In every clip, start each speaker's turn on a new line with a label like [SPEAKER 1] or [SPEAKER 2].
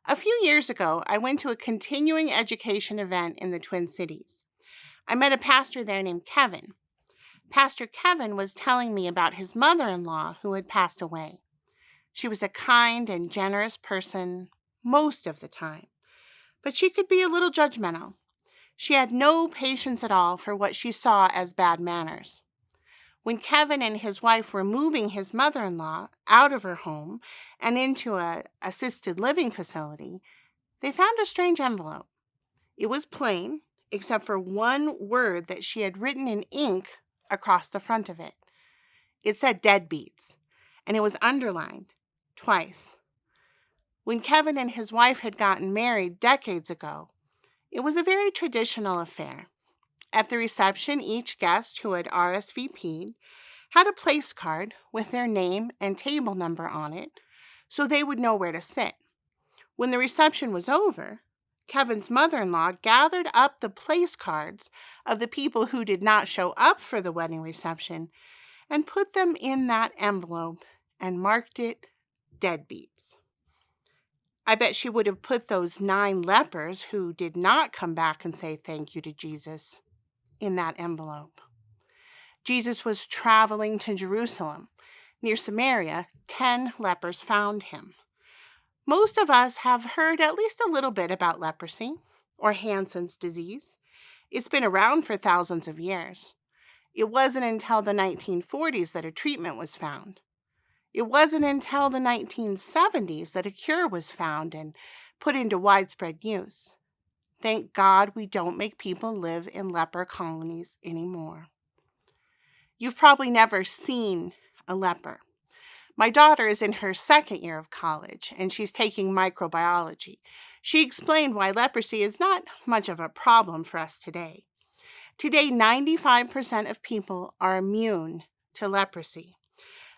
[SPEAKER 1] A few years ago, I went to a continuing education event in the Twin Cities. I met a pastor there named Kevin. Pastor Kevin was telling me about his mother-in-law who had passed away. She was a kind and generous person most of the time, but she could be a little judgmental. She had no patience at all for what she saw as bad manners. When Kevin and his wife were moving his mother-in-law out of her home and into an assisted living facility, they found a strange envelope. It was plain, except for one word that she had written in ink across the front of it. It said deadbeats, and it was underlined twice. When Kevin and his wife had gotten married decades ago, it was a very traditional affair. At the reception, each guest who had RSVP'd had a place card with their name and table number on it so they would know where to sit. When the reception was over, Kevin's mother-in-law gathered up the place cards of the people who did not show up for the wedding reception and put them in that envelope and marked it deadbeats. I bet she would have put those 9 lepers who did not come back and say thank you to Jesus in that envelope. Jesus was traveling to Jerusalem. Near Samaria, 10 lepers found him. Most of us have heard at least a little bit about leprosy, or Hansen's disease. It's been around for thousands of years. It wasn't until the 1940s that a treatment was found. It wasn't until the 1970s that a cure was found and put into widespread use. Thank God we don't make people live in leper colonies anymore. You've probably never seen a leper. My daughter is in her 2nd year of college, and she's taking microbiology. She explained why leprosy is not much of a problem for us today. Today, 95% of people are immune to leprosy.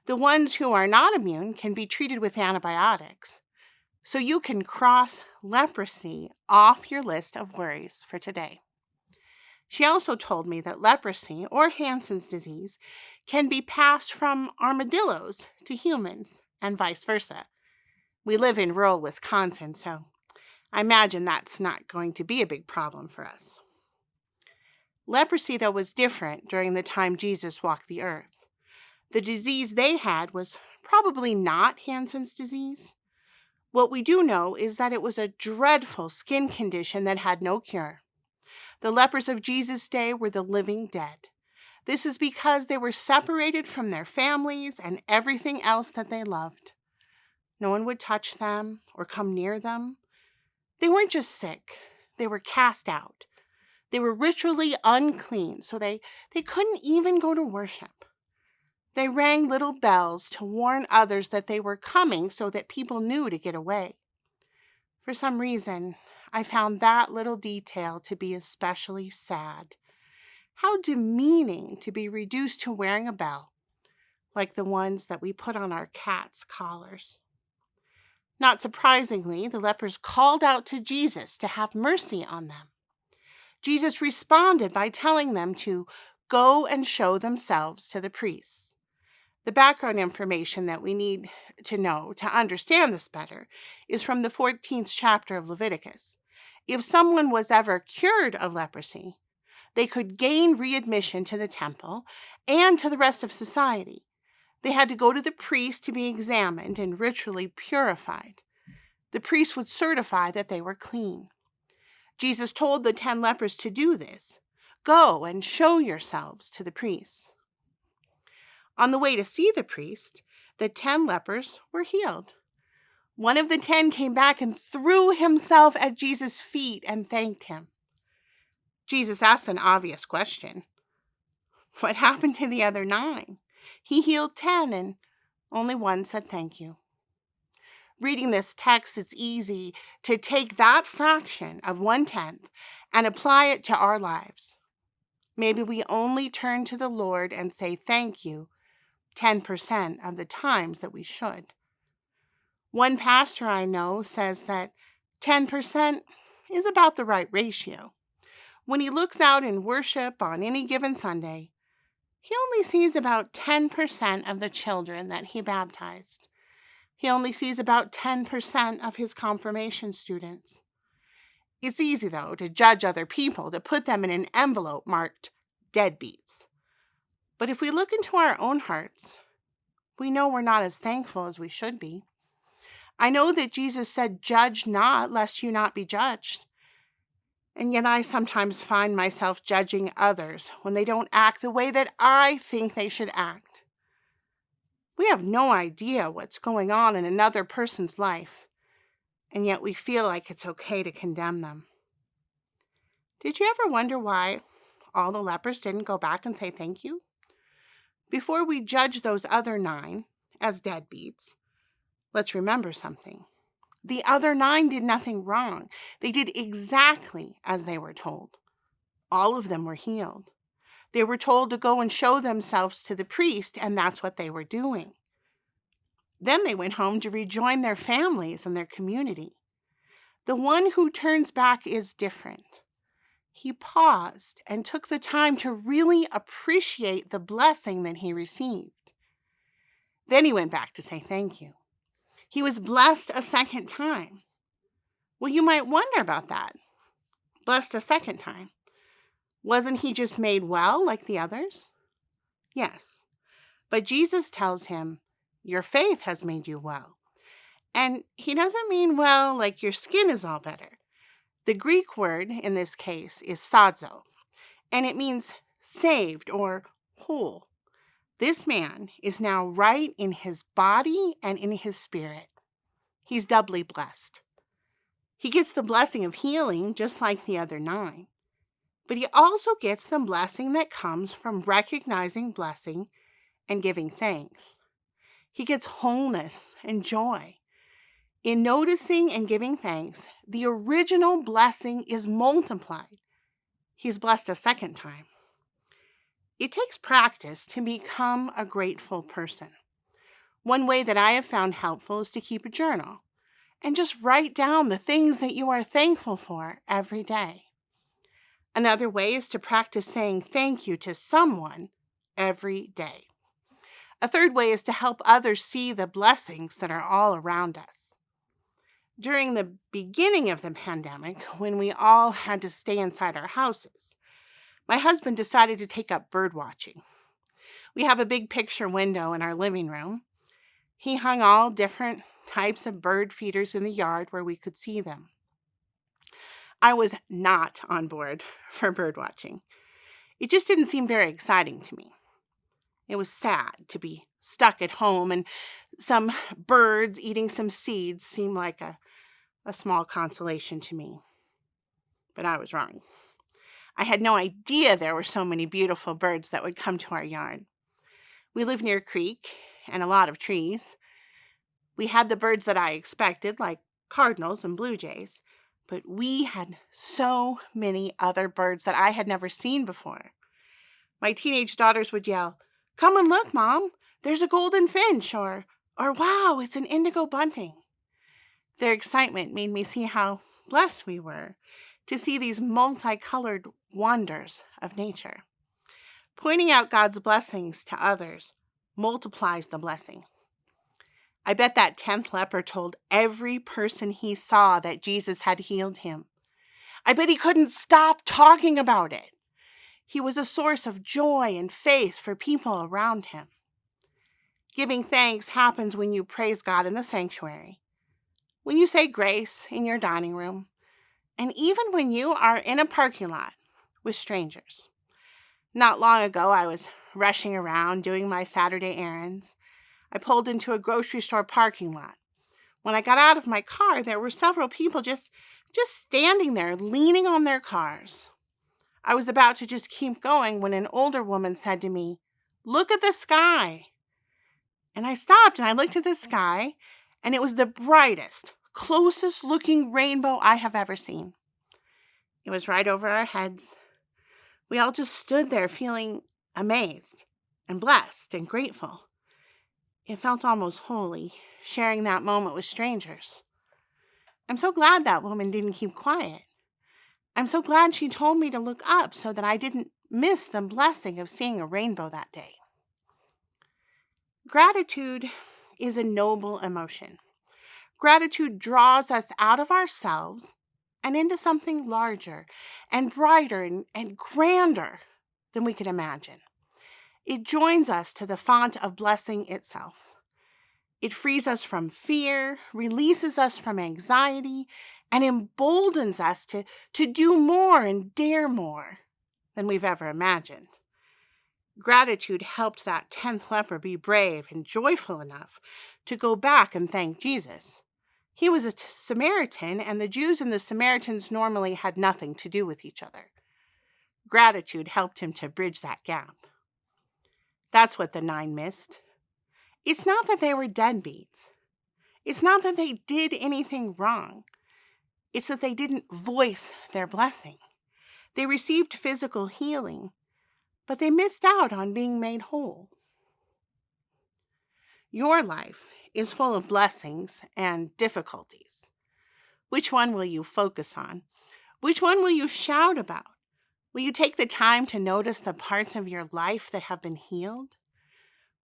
[SPEAKER 1] The ones who are not immune can be treated with antibiotics. So you can cross leprosy off your list of worries for today. She also told me that leprosy, or Hansen's disease, can be passed from armadillos to humans and vice versa. We live in rural Wisconsin, so I imagine that's not going to be a big problem for us. Leprosy, though, was different during the time Jesus walked the earth. The disease they had was probably not Hansen's disease. What we do know is that it was a dreadful skin condition that had no cure. The lepers of Jesus' day were the living dead. This is because they were separated from their families and everything else that they loved. No one would touch them or come near them. They weren't just sick, they were cast out. They were ritually unclean, so they couldn't even go to worship. They rang little bells to warn others that they were coming so that people knew to get away. For some reason, I found that little detail to be especially sad. How demeaning to be reduced to wearing a bell, like the ones that we put on our cats' collars. Not surprisingly, the lepers called out to Jesus to have mercy on them. Jesus responded by telling them to go and show themselves to the priests. The background information that we need to know to understand this better is from the 14th chapter of Leviticus. If someone was ever cured of leprosy, they could gain readmission to the temple and to the rest of society. They had to go to the priest to be examined and ritually purified. The priest would certify that they were clean. Jesus told the 10 lepers to do this. Go and show yourselves to the priests. On the way to see the priest, the 10 lepers were healed. One of the 10 came back and threw himself at Jesus' feet and thanked him. Jesus asked an obvious question. What happened to the other 9? He healed 10 and only 1 said thank you. Reading this text, it's easy to take that fraction of 1/10 and apply it to our lives. Maybe we only turn to the Lord and say thank you 10% of the times that we should. One pastor I know says that 10% is about the right ratio. When he looks out in worship on any given Sunday, he only sees about 10% of the children that he baptized. He only sees about 10% of his confirmation students. It's easy, though, to judge other people, to put them in an envelope marked deadbeats. But if we look into our own hearts, we know we're not as thankful as we should be. I know that Jesus said, "Judge not, lest you not be judged." And yet I sometimes find myself judging others when they don't act the way that I think they should act. We have no idea what's going on in another person's life, and yet we feel like it's okay to condemn them. Did you ever wonder why all the lepers didn't go back and say thank you? Before we judge those other 9 as deadbeats, let's remember something. The other 9 did nothing wrong. They did exactly as they were told. All of them were healed. They were told to go and show themselves to the priest, and that's what they were doing. Then they went home to rejoin their families and their community. The one who turns back is different. He paused and took the time to really appreciate the blessing that he received. Then he went back to say thank you. He was blessed a second time. Well, you might wonder about that. Blessed a second time. Wasn't he just made well like the others? Yes. But Jesus tells him, your faith has made you well. And he doesn't mean well like your skin is all better. The Greek word in this case is sozo, and it means saved or whole. This man is now right in his body and in his spirit. He's doubly blessed. He gets the blessing of healing just like the other 9. But he also gets the blessing that comes from recognizing blessing and giving thanks. He gets wholeness and joy. In noticing and giving thanks, the original blessing is multiplied. He's blessed a second time. It takes practice to become a grateful person. One way that I have found helpful is to keep a journal and just write down the things that you are thankful for every day. Another way is to practice saying thank you to someone every day. A third way is to help others see the blessings that are all around us. During the beginning of the pandemic, when we all had to stay inside our houses, my husband decided to take up bird watching. We have a big picture window in our living room. He hung all different types of bird feeders in the yard where we could see them. I was not on board for bird watching. It just didn't seem very exciting to me. It was sad to be stuck at home, and some birds eating some seeds seemed like a small consolation to me. But I was wrong. I had no idea there were so many beautiful birds that would come to our yard. We live near a creek and a lot of trees. We had the birds that I expected, like cardinals and blue jays, but we had so many other birds that I had never seen before. My teenage daughters would yell, "Come and look, Mom, there's a golden finch," or "Wow, it's an indigo bunting." Their excitement made me see how blessed we were to see these multicolored wonders of nature. Pointing out God's blessings to others multiplies the blessing. I bet that 10th leper told every person he saw that Jesus had healed him. I bet he couldn't stop talking about it. He was a source of joy and faith for people around him. Giving thanks happens when you praise God in the sanctuary, when you say grace in your dining room, and even when you are in a parking lot with strangers. Not long ago, I was rushing around doing my Saturday errands. I pulled into a grocery store parking lot. When I got out of my car, there were several people just standing there, leaning on their cars. I was about to just keep going when an older woman said to me, "Look at the sky." And I stopped and I looked at the sky, and it was the brightest, closest looking rainbow I have ever seen. It was right over our heads. We all just stood there feeling amazed and blessed and grateful. It felt almost holy, sharing that moment with strangers. I'm so glad that woman didn't keep quiet. I'm so glad she told me to look up so that I didn't miss the blessing of seeing a rainbow that day. Gratitude is a noble emotion. Gratitude draws us out of ourselves and into something larger and brighter and grander than we could imagine. It joins us to the font of blessing itself. It frees us from fear, releases us from anxiety, and emboldens us to do more and dare more than we've ever imagined. Gratitude helped that 10th leper be brave and joyful enough to go back and thank Jesus. He was a Samaritan, and the Jews and the Samaritans normally had nothing to do with each other. Gratitude helped him to bridge that gap. That's what the 9 missed. It's not that they were deadbeats. It's not that they did anything wrong. It's that they didn't voice their blessing. They received physical healing, but they missed out on being made whole. Your life is full of blessings and difficulties. Which one will you focus on? Which one will you shout about? Will you take the time to notice the parts of your life that have been healed?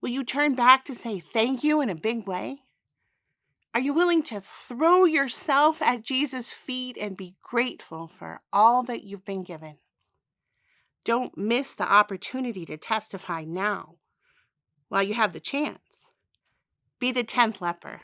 [SPEAKER 1] Will you turn back to say thank you in a big way? Are you willing to throw yourself at Jesus' feet and be grateful for all that you've been given? Don't miss the opportunity to testify now while you have the chance. Be the 10th leper.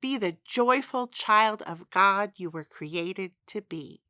[SPEAKER 1] Be the joyful child of God you were created to be.